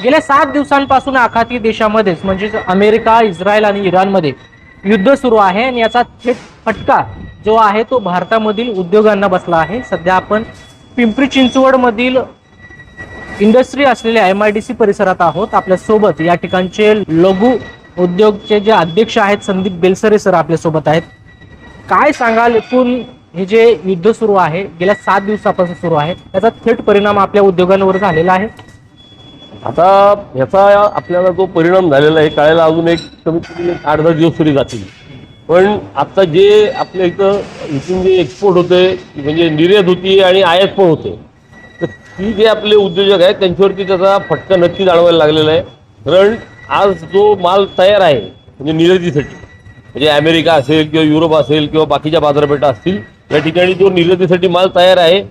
गेल्या 7 दिवसांपासून आखाती देशामध्येच म्हणजेच अमेरिका, इस्रायल आणि इराणमध्ये युद्ध सुरू आहे आणि याचा थेट फटका जो आहे तो भारतामधील उद्योगांना बसला आहे. सध्या आपण पिंपरी चिंचवड मधील इंडस्ट्री असलेल्या MIDC परिसरात आहोत. आपल्या सोबत या ठिकाणचे लघु उद्योगचे जे अध्यक्ष आहेत संदीप बेलसरे सर आपल्या सोबत आहेत. काय सांगाल, एकूण हे जे युद्ध सुरू आहे गेल्या 7 दिवसापासून सुरू आहे त्याचा थेट परिणाम आपल्या उद्योगांवर झालेला आहे? आता याचा आपल्याला जो परिणाम झालेला आहे कळायला अजून एक कमीत कमी 8-10 दिवस तरी जातील. पण आता जे आपल्या इथून जे एक्सपोर्ट होते म्हणजे निर्यात होती आणि आयात पण होते, तर ती जे आपले उद्योजक आहेत त्यांच्यावरती त्याचा फटका नक्की जाणवायला लागलेला आहे. कारण आज जो माल तयार आहे म्हणजे निर्यातीसाठी, म्हणजे अमेरिका असेल किंवा युरोप असेल किंवा बाकीच्या बाजारपेठा असतील, या ठिकाणी जो निर्यातीसाठी माल तयार आहे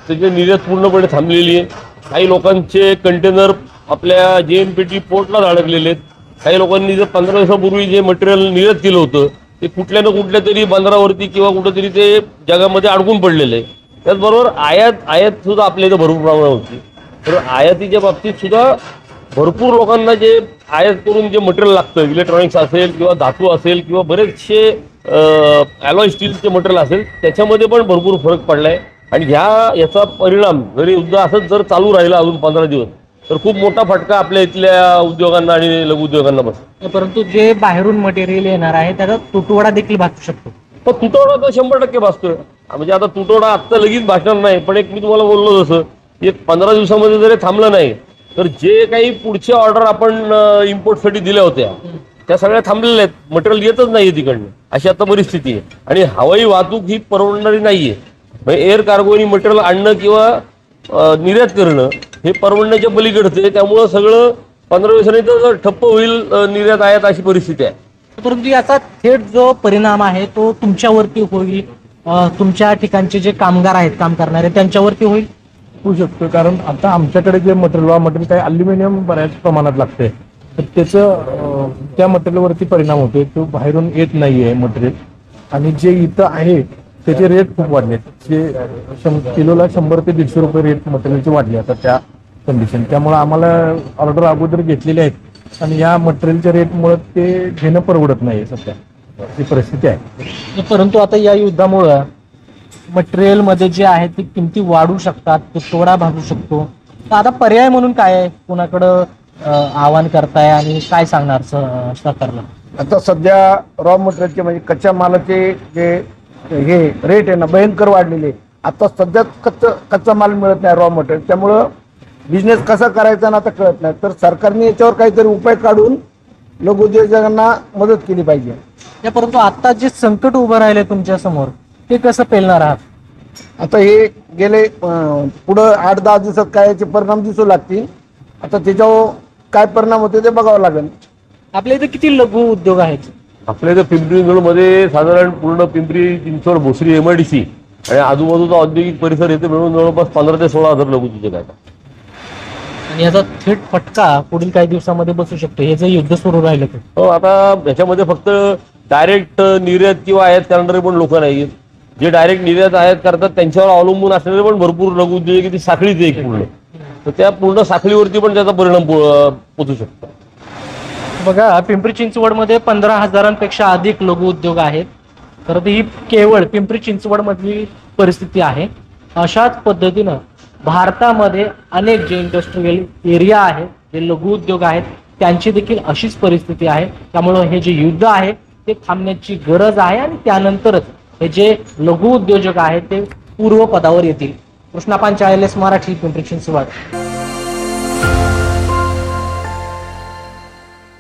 त्याची निर्यात पूर्णपणे थांबलेली आहे. काही लोकांचे कंटेनर आपल्या JNPT पोर्टला अडकलेले आहेत. काही लोकांनी जर 15 दिवसापूर्वी जे मटेरियल निर्यात केलं होतं ते कुठल्या ना कुठल्या तरी बंदरावरती किंवा कुठेतरी ते जगामध्ये अडकून पडलेलं आहे. त्याचबरोबर आयात सुद्धा आपल्या इथं भरपूर प्रमाणात होती. तर आयातीच्या बाबतीत सुद्धा भरपूर लोकांना जे आयात करून जे मटेरियल लागतं, इलेक्ट्रॉनिक्स असेल किंवा धातू असेल किंवा बरेचसे ॲलॉय स्टीलचे मटेरियल असेल, त्याच्यामध्ये पण भरपूर फरक पडला आहे. आणि याचा परिणाम जरी युद्ध असंच जर चालू राहिला अजून 15 दिवस तर खूप मोठा फटका आपल्या इथल्या उद्योगांना आणि लघु उद्योगांना बसतो. परंतु जे बाहेरून मटेरियल येणार आहे त्याचा तुटवडा देखील भासू शकतो. तर तुटवडा तर 100% भासतोय. म्हणजे आता तुटवडा आत्ता लगेच भासणार नाही, पण एक मी तुम्हाला बोललो जसं एक 15 दिवसामध्ये जरी थांबलं नाही तर जे काही पुढच्या ऑर्डर आपण इम्पोर्टसाठी दिल्या होत्या त्या सगळ्या थांबलेल्या आहेत. मटेरियल येतच नाही आहे तिकडनं, अशी आता परिस्थिती आहे. आणि हवाई वाहतूक ही परवडणारी नाही आहे. म्हणजे एअर कार्गोनी मटेरियल आणणं किंवा निर्यात करणं हे परवडण्याच्या पलीकडचं आहे. त्यामुळं सगळं 15 दिवसांनी तर ठप्प होईल निर्यात आयात, अशी परिस्थिती आहे. परंतु याचा थेट जो परिणाम आहे तो तुमच्यावरती होईल, तुमच्या ठिकाणचे जे कामगार आहेत काम करणारे त्यांच्यावरती होऊ शकतो. कारण आता आमच्याकडे जे मटेरियल काही अल्युमिनियम बऱ्याच प्रमाणात लागते, तर त्याचं त्या मटेरियलवरती परिणाम होतो. तो बाहेरून येत नाही आहे मटेरियल, आणि जे इथं आहे त्याचे रेट खूप वाढले. जे किलोला 100 ते 150 रुपये रेट मटेरियलचे वाढले आता त्या कंडिशन. त्यामुळे आम्हाला ऑर्डर अगोदर घेतलेले आहेत आणि या मटेरियलच्या रेटमुळे ते घेणं परवडत नाही सध्या, ही परिस्थिती आहे. परंतु आता या युद्धामुळं मटेरियल मध्ये जे आहे ते किमती वाढू शकतात, तुटवडा भागू शकतो. तर आता पर्याय म्हणून काय आहे, कोणाकडं आवाहन करताय आणि काय सांगणार सरकारला? आता सध्या रॉ मटेरियलचे म्हणजे कच्च्या मालाचे जे हे रेट आहे ना भयंकर वाढलेले. आता सध्या कच्चा माल मिळत नाही रॉ मटेरियल, त्यामुळं बिझनेस कसा करायचा ना आता कळत नाही. तर सरकारने याच्यावर काहीतरी उपाय काढून लघु उद्योजकांना मदत केली पाहिजे. परंतु आता जे संकट उभं राहिले तुमच्या समोर ते कसं पेलणार आहात? आता हे गेले पुढं 8-10 दिवसात काय याचे परिणाम दिसू लागतील. आता त्याच्यावर काय परिणाम होते ते बघावं लागेल. आपल्या इथे किती लघु उद्योग आहेत? आपल्या इथं पिंपरी चिंचवडमध्ये साधारण पूर्ण पिंपरी चिंचवड, भोसरी, MIDC आणि आजूबाजूचा औद्योगिक परिसर येथे मिळून जवळपास 15 ते 16 हजार लघु उद्योग आहेत. आणि याचा थेट फटका पुढील काही दिवसामध्ये बसू शकतो हे जर युद्ध सुरू राहिलं तर? हो, आता याच्यामध्ये फक्त डायरेक्ट निर्यात किंवा आयात करणारे पण लोक नाहीत. जे डायरेक्ट निर्यात आयात करतात त्यांच्यावर अवलंबून असणारे पण भरपूर लघु उद्योग ती साखळीच एक पूर्ण, तर त्या पूर्ण साखळीवरती पण त्याचा परिणाम पोचू शकतो. बघा, पिंपरी चिंचवडमध्ये 15,000पेक्षा अधिक लघु उद्योग आहेत. तर ही केवळ पिंपरी चिंचवड मधली परिस्थिती आहे. अशाच पद्धतीनं भारतामध्ये अनेक जे इंडस्ट्रियल एरिया आहेत, जे लघु उद्योग आहेत, त्यांची देखील अशीच परिस्थिती आहे. त्यामुळं हे जे युद्ध आहे ते थांबण्याची गरज आहे आणि त्यानंतरच हे जे लघु उद्योजक आहेत ते पूर्वपदावर येतील. कृष्णा पांचाळ, LS मराठी, पिंपरी चिंचवड.